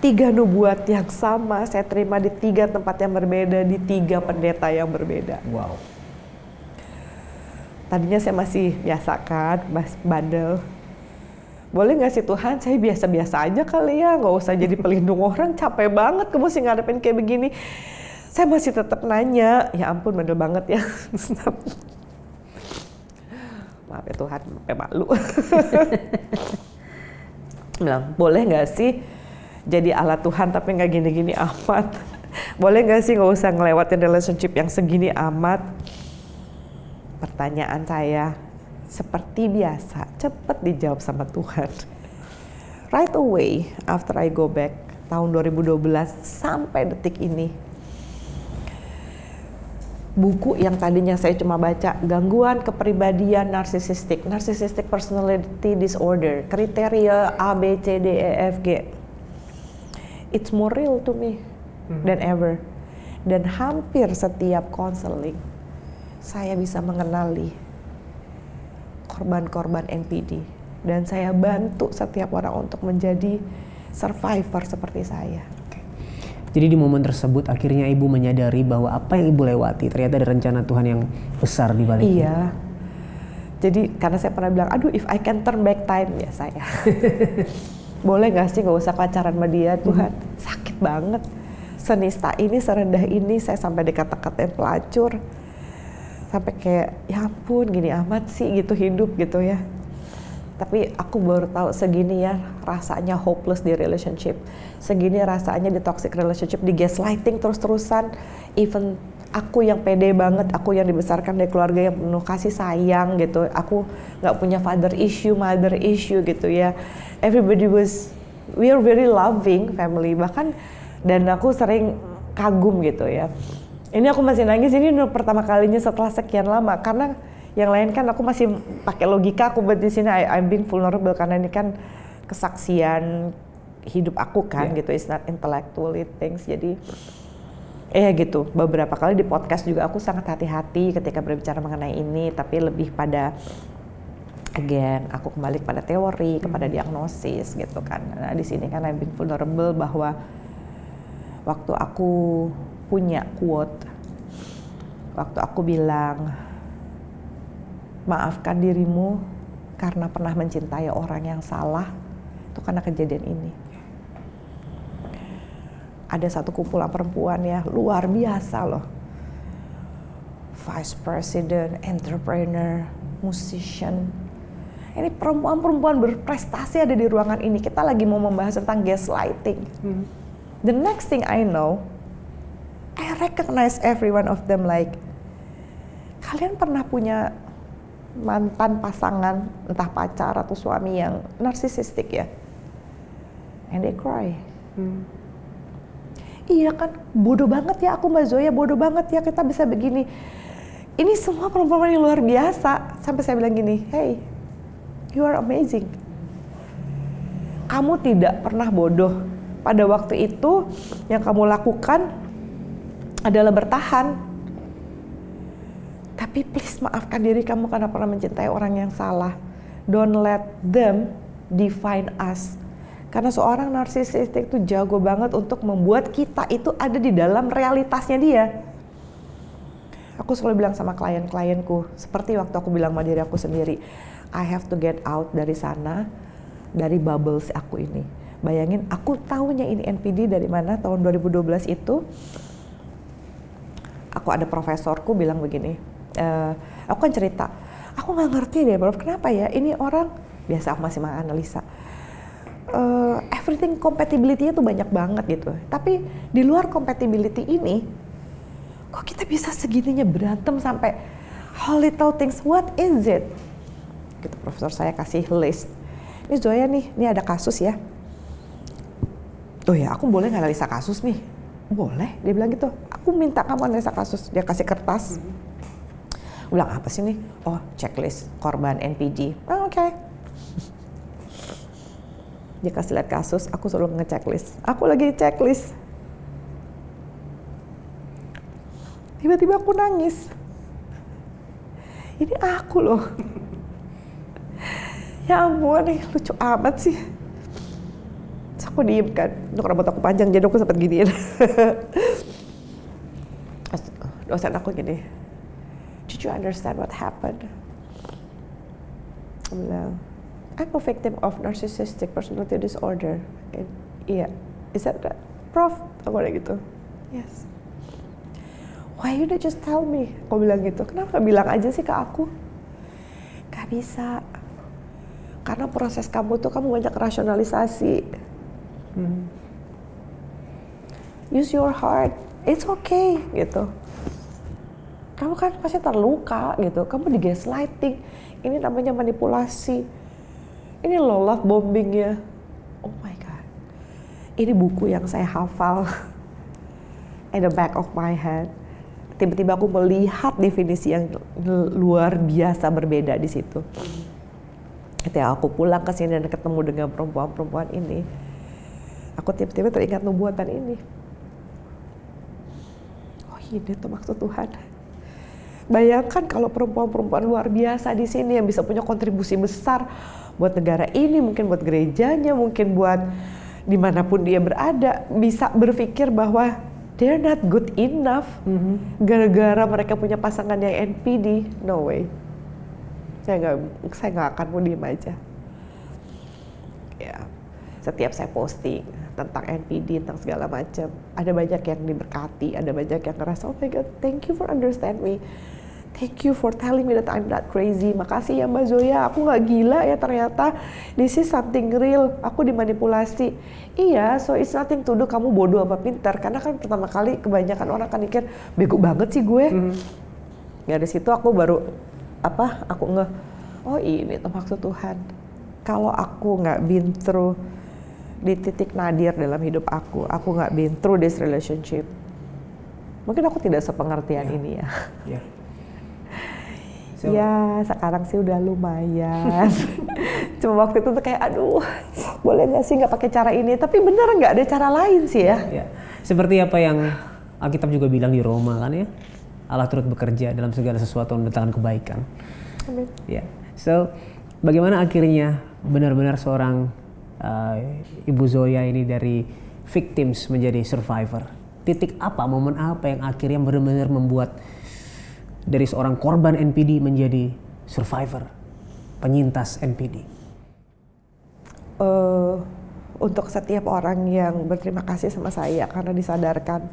3 nubuat yang sama saya terima di 3 tempat yang berbeda, di 3 pendeta yang berbeda. Wow. Tadinya saya masih biasa kan, bandel. Boleh nggak sih Tuhan, saya biasa-biasa aja kali ya, nggak usah jadi pelindung orang, capek banget kamu sih ngadepin kayak begini. Saya masih tetap nanya, ya ampun bandel banget ya. Maaf ya Tuhan, sampai malu. Bilang, boleh nggak sih jadi alat Tuhan tapi nggak gini-gini amat? Boleh nggak sih nggak usah ngelewatin relationship yang segini amat? Pertanyaan saya seperti biasa, cepat dijawab sama Tuhan. Right away after I go back tahun 2012 sampai detik ini, buku yang tadinya saya cuma baca, gangguan kepribadian narcissistic personality disorder, kriteria A, B, C, D, E, F, G. It's more real to me than ever. Dan hampir setiap counseling, saya bisa mengenali korban-korban NPD. Dan saya bantu setiap orang untuk menjadi survivor seperti saya. Jadi di momen tersebut akhirnya ibu menyadari bahwa apa yang ibu lewati ternyata ada rencana Tuhan yang besar di baliknya. Iya. Jadi karena saya pernah bilang, aduh if I can turn back time ya saya. Boleh gak sih gak usah pacaran sama dia Tuhan. Sakit banget. Senista ini, serendah ini, saya sampai dikata-katain pelacur. Sampai kayak ya ampun gini amat sih gitu hidup gitu ya. Tapi aku baru tahu segini ya rasanya hopeless di relationship. Segini rasanya di toxic relationship, di gaslighting terus-terusan. Even aku yang pede banget, aku yang dibesarkan dari keluarga yang penuh kasih sayang gitu. Aku nggak punya father issue, mother issue gitu ya. We are very loving family bahkan, dan aku sering kagum gitu ya. Ini aku masih nangis, ini pertama kalinya setelah sekian lama karena yang lain kan aku masih pakai logika, aku buat di sini I'm being vulnerable karena ini kan kesaksian hidup aku kan gitu, it's not intellectually things. Jadi gitu, beberapa kali di podcast juga aku sangat hati-hati ketika berbicara mengenai ini, tapi lebih pada again aku kembali kepada teori, kepada diagnosis gitu kan. Nah di sini kan I'm being vulnerable bahwa waktu aku punya quote, waktu aku bilang maafkan dirimu karena pernah mencintai orang yang salah, itu karena kejadian ini. Ada satu kumpulan perempuan ya, luar biasa loh. Vice President, entrepreneur, musician. Ini perempuan-perempuan berprestasi ada di ruangan ini. Kita lagi mau membahas tentang gaslighting. The next thing I know, I recognize every one of them like, kalian pernah punya mantan pasangan, entah pacar atau suami yang narsisistik ya? and they cry. Iya kan, bodoh banget ya aku Mbak Zoya, bodoh banget ya kita bisa begini. Ini semua perempuan yang luar biasa. Sampai saya bilang gini, hey, you are amazing. Kamu tidak pernah bodoh. Pada waktu itu yang kamu lakukan adalah bertahan. Tapi please maafkan diri kamu karena pernah mencintai orang yang salah. Don't let them define us. Karena seorang narsisistik itu jago banget untuk membuat kita itu ada di dalam realitasnya dia. Aku selalu bilang sama klien-klienku, seperti waktu aku bilang sama diri aku sendiri, I have to get out dari sana, dari bubbles aku ini. Bayangin, aku tahunya ini NPD dari mana, tahun 2012 itu, aku ada profesorku bilang begini, aku kan cerita, aku nggak ngerti deh, Prof, kenapa ya ini orang, biasa aku masih menganalisa, everything compatibility-nya tuh banyak banget gitu. Tapi di luar compatibility ini, kok kita bisa segininya berantem sampai how little things, what is it? Gitu, profesor saya kasih list. Ini Zoya nih, ini ada kasus ya. Oh ya, aku boleh nggak analisa kasus nih? Boleh, dia bilang gitu. Aku minta kamu analisa kasus. Dia kasih kertas. Aku bilang apa sih nih? Oh, checklist korban NPD. Oh, oke. Dia kasih lihat kasus, aku selalu nge-checklist. Aku lagi checklist. Tiba-tiba aku nangis. Ini aku loh. Ya ampun, nih lucu amat sih. Terus aku diem kan, untuk rambut aku panjang jadi aku sempat giniin. Dosen aku gini, did you understand what happened? Aku bilang, I'm a victim of narcissistic personality disorder. Iya, is that right? Prof? Aku udah gitu. Yes. Why you not just tell me? Aku bilang gitu. Kenapa gak bilang aja sih ke aku? Gak bisa. Karena proses kamu tuh kamu banyak rasionalisasi. Use your heart. It's okay gitu. Kamu kan pasti terluka gitu. Kamu di gaslighting. Ini namanya manipulasi. Ini loh love bombing ya. Oh my God. Ini buku yang saya hafal. At the back of my head. Tiba-tiba aku melihat definisi yang luar biasa berbeda di situ. Ketika aku pulang ke sini dan ketemu dengan perempuan-perempuan ini, aku tiba-tiba teringat nubuatan ini. Oh ini tuh maksud Tuhan. Bayangkan kalau perempuan-perempuan luar biasa di sini yang bisa punya kontribusi besar buat negara ini, mungkin buat gerejanya, mungkin buat dimanapun dia berada, bisa berpikir bahwa they're not good enough gara-gara mereka punya pasangan yang NPD. No way. Saya nggak akan mau diem aja. Ya, setiap saya posting tentang NPD, tentang segala macam, ada banyak yang diberkati, ada banyak yang ngerasa, oh my God, thank you for understand me. Thank you for telling me that I'm not crazy. Makasih ya Mbak Zoya, aku nggak gila ya ternyata. This is something real. Aku dimanipulasi. Iya, so it's nothing to do kamu bodoh apa pintar. Karena kan pertama kali kebanyakan orang kan mikir, bego banget sih gue. Ya dari situ aku baru, aku oh ini tuh maksud Tuhan. Kalau aku nggak been through di titik nadir dalam hidup aku nggak been through this relationship, mungkin aku tidak sepengertian ini ya. So, ya sekarang sih udah lumayan. Cuma waktu itu tuh kayak aduh, boleh nggak sih nggak pakai cara ini? Tapi bener nggak ada cara lain sih ya. Seperti apa yang Alkitab juga bilang di Roma kan ya, Allah turut bekerja dalam segala sesuatu mendatangkan kebaikan. Amin. Ya, so bagaimana akhirnya benar-benar seorang Ibu Zoya ini dari victims menjadi survivor? Titik apa, momen apa yang akhirnya benar-benar membuat dari seorang korban NPD menjadi survivor, penyintas NPD? Untuk setiap orang yang berterima kasih sama saya karena disadarkan,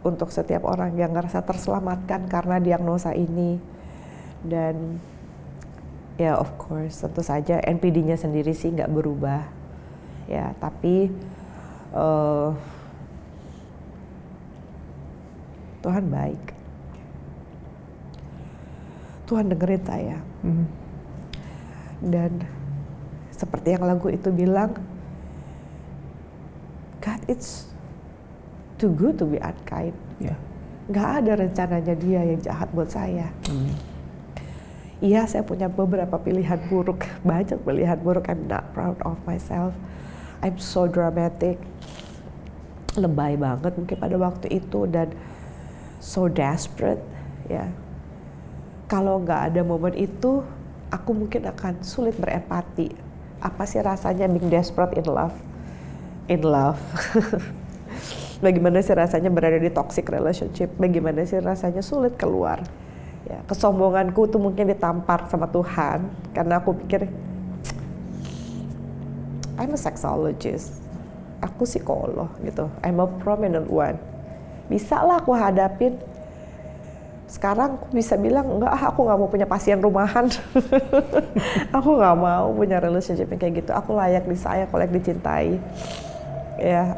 untuk setiap orang yang ngerasa terselamatkan karena diagnosa ini, dan ya of course tentu saja NPD-nya sendiri sih nggak berubah ya, tapi Tuhan baik. Tuhan dengerin saya. Dan seperti yang lagu itu bilang, it's too good to be unkind. Ya. Nggak ada rencananya dia yang jahat buat saya. Iya, saya punya beberapa pilihan buruk, banyak pilihan buruk. I'm not proud of myself. I'm so dramatic, lebay banget mungkin pada waktu itu, dan so desperate, ya. Kalau nggak ada momen itu, aku mungkin akan sulit berempati. Apa sih rasanya being desperate in love? In love. Bagaimana sih rasanya berada di toxic relationship? Bagaimana sih rasanya sulit keluar? Ya, kesombonganku tuh mungkin ditampar sama Tuhan karena aku pikir I'm a sexologist, aku psikolog gitu, I'm a prominent one, bisa lah aku hadapin. Sekarang aku bisa bilang enggak, aku nggak mau punya pasien rumahan. Aku nggak mau punya relationship yang kayak gitu. Aku layak disayang, aku layak dicintai. Ya,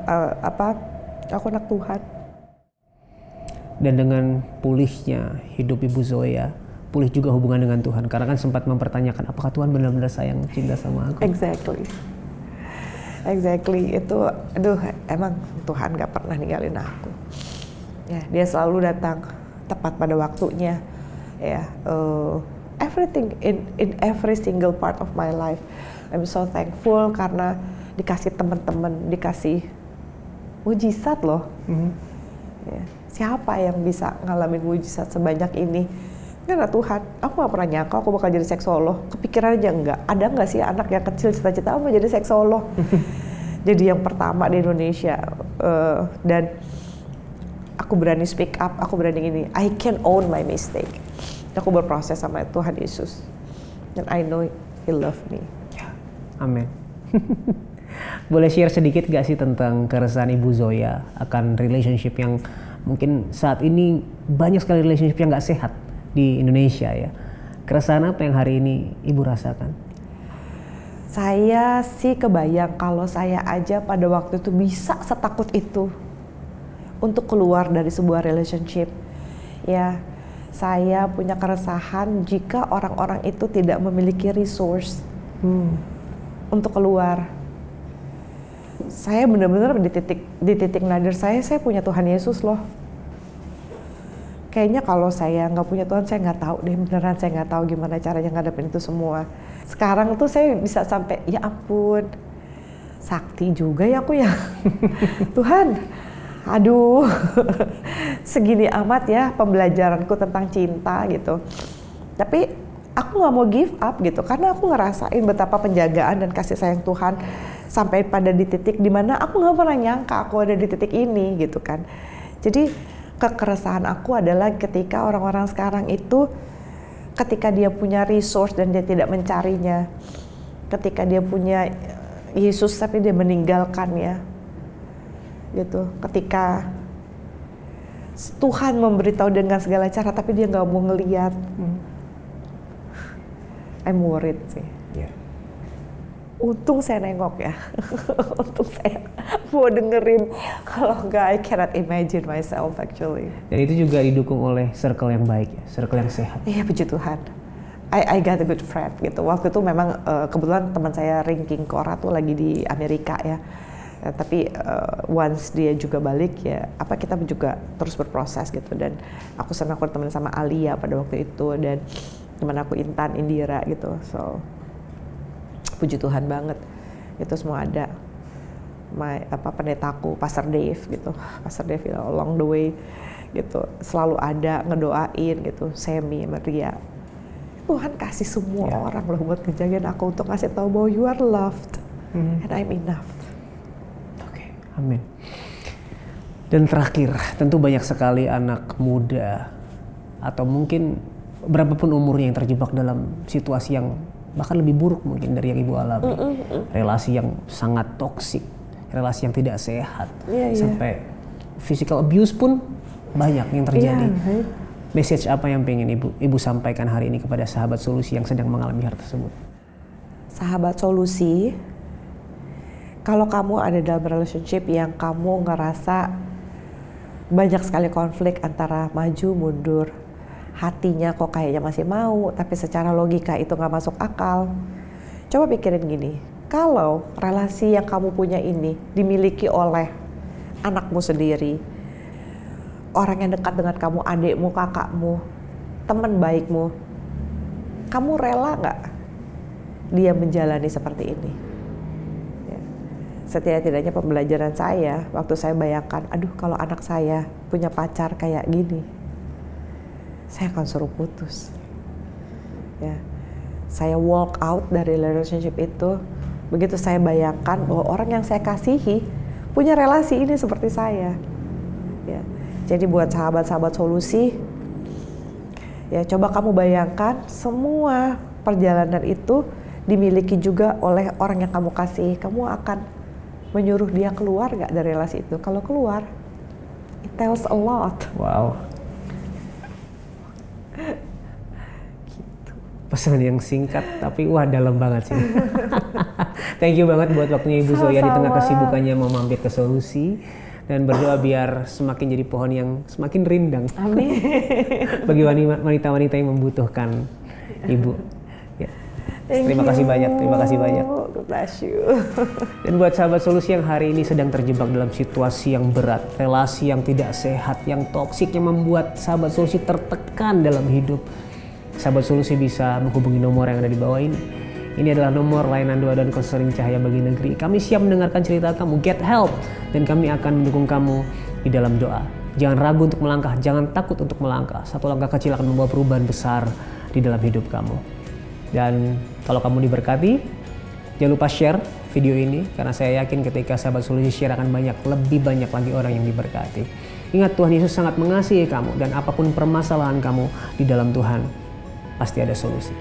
aku anak Tuhan. Dan dengan pulihnya hidup Ibu Zoya, pulih juga hubungan dengan Tuhan. Karena kan sempat mempertanyakan apakah Tuhan benar-benar sayang cinta sama aku. Exactly. Itu, aduh, emang Tuhan gak pernah ninggalin aku. Ya, dia selalu datang tepat pada waktunya. Ya, everything in every single part of my life. I'm so thankful karena dikasih teman-teman, dikasih mujizat loh. Ya, siapa yang bisa ngalamin mujizat sebanyak ini? Karena Tuhan. Aku gak pernah nyangka aku bakal jadi seksolog. Kepikiran aja enggak. Ada nggak sih anak yang kecil cita-cita mau jadi seksolog? Jadi yang pertama di Indonesia. Dan aku berani speak up. Aku berani gini. I can own my mistake. Aku berproses sama Tuhan Yesus. Dan I know He love me. Amin. Boleh share sedikit gak sih tentang keresahan Ibu Zoya akan relationship yang mungkin saat ini banyak sekali relationship yang gak sehat di Indonesia ya. Keresahan apa yang hari ini Ibu rasakan? Saya sih kebayang kalau saya aja pada waktu itu bisa setakut itu untuk keluar dari sebuah relationship. Ya, saya punya keresahan jika orang-orang itu tidak memiliki resource untuk keluar. Saya benar-benar di titik nadir saya punya Tuhan Yesus loh. Kayaknya kalau saya nggak punya Tuhan, saya nggak tahu deh, beneran saya nggak tahu gimana caranya ngadepin itu semua. Sekarang tuh saya bisa sampai, ya ampun, sakti juga ya aku ya. Tuhan, aduh, segini amat ya pembelajaranku tentang cinta gitu. Tapi aku nggak mau give up gitu, karena aku ngerasain betapa penjagaan dan kasih sayang Tuhan sampai pada di titik dimana aku nggak pernah nyangka aku ada di titik ini gitu kan. Jadi kekeresahan aku adalah ketika orang-orang sekarang itu ketika dia punya resource dan dia tidak mencarinya, ketika dia punya Yesus tapi dia meninggalkannya gitu, ketika Tuhan memberitahu dengan segala cara tapi dia nggak mau ngeliat. I'm worried sih. Untung saya nengok ya. Untung saya mau dengerin. Kalau enggak, I cannot imagine myself actually. Dan itu juga didukung oleh circle yang baik ya, circle yang sehat. Iya, puji Tuhan. I got a good friend gitu. Waktu itu memang kebetulan teman saya Ringking Kora tuh lagi di Amerika ya. Tapi once dia juga balik ya, kita juga terus berproses gitu. Dan aku senang aku teman sama Alia pada waktu itu, dan teman aku Intan Indira gitu. So puji Tuhan banget, itu semua ada. Pendetaku Pastor Dave gitu, Pastor Dave along the way gitu, selalu ada ngedoain gitu. Semi, Maria, Tuhan kasih semua orang loh buat ngejagain aku, untuk ngasih tahu bahwa you are loved and I'm enough. Oke, amin. Dan terakhir, tentu banyak sekali anak muda atau mungkin berapapun umurnya yang terjebak dalam situasi yang bahkan lebih buruk mungkin dari yang Ibu alami. Relasi yang sangat toksik, relasi yang tidak sehat, sampai physical abuse pun banyak yang terjadi. Message apa yang pengen Ibu sampaikan hari ini kepada sahabat solusi yang sedang mengalami hal tersebut? Sahabat solusi, kalau kamu ada dalam relationship yang kamu ngerasa banyak sekali konflik antara maju mundur, hatinya kok kayaknya masih mau, tapi secara logika itu nggak masuk akal. Coba pikirin gini, kalau relasi yang kamu punya ini dimiliki oleh anakmu sendiri, orang yang dekat dengan kamu, adikmu, kakakmu, teman baikmu, kamu rela nggak dia menjalani seperti ini? Ya. Setidak-tidaknya pembelajaran saya, waktu saya bayangkan, aduh kalau anak saya punya pacar kayak gini, saya akan suruh putus. Ya. Saya walk out dari relationship itu, begitu saya bayangkan bahwa orang yang saya kasihi punya relasi ini seperti saya. Ya. Jadi buat sahabat-sahabat solusi, ya coba kamu bayangkan semua perjalanan itu dimiliki juga oleh orang yang kamu kasih. Kamu akan menyuruh dia keluar nggak dari relasi itu? Kalau keluar, it tells a lot. Wow. Gitu. Pesan yang singkat tapi wah dalam banget sih. Thank you banget buat waktunya Ibu Zoya di tengah kesibukannya mau mampir ke Solusi, dan berdoa biar semakin jadi pohon yang semakin rindang. Amin. Bagi wanita-wanita yang membutuhkan Ibu. Ya. Terima kasih banyak. God bless you. Dan buat sahabat Solusi yang hari ini sedang terjebak dalam situasi yang berat, relasi yang tidak sehat, yang toksik, yang membuat sahabat Solusi tertekan dalam hidup, sahabat Solusi bisa menghubungi nomor yang ada di bawah ini. Ini adalah nomor layanan doa dan konseling Cahaya Bagi Negeri. Kami siap mendengarkan cerita kamu, get help, dan kami akan mendukung kamu di dalam doa. Jangan ragu untuk melangkah, jangan takut untuk melangkah. Satu langkah kecil akan membawa perubahan besar di dalam hidup kamu. Dan kalau kamu diberkati, jangan lupa share video ini, karena saya yakin ketika sahabat Solusi share akan lebih banyak lagi orang yang diberkati. Ingat, Tuhan Yesus sangat mengasihi kamu, dan apapun permasalahan kamu di dalam Tuhan, pasti ada solusi.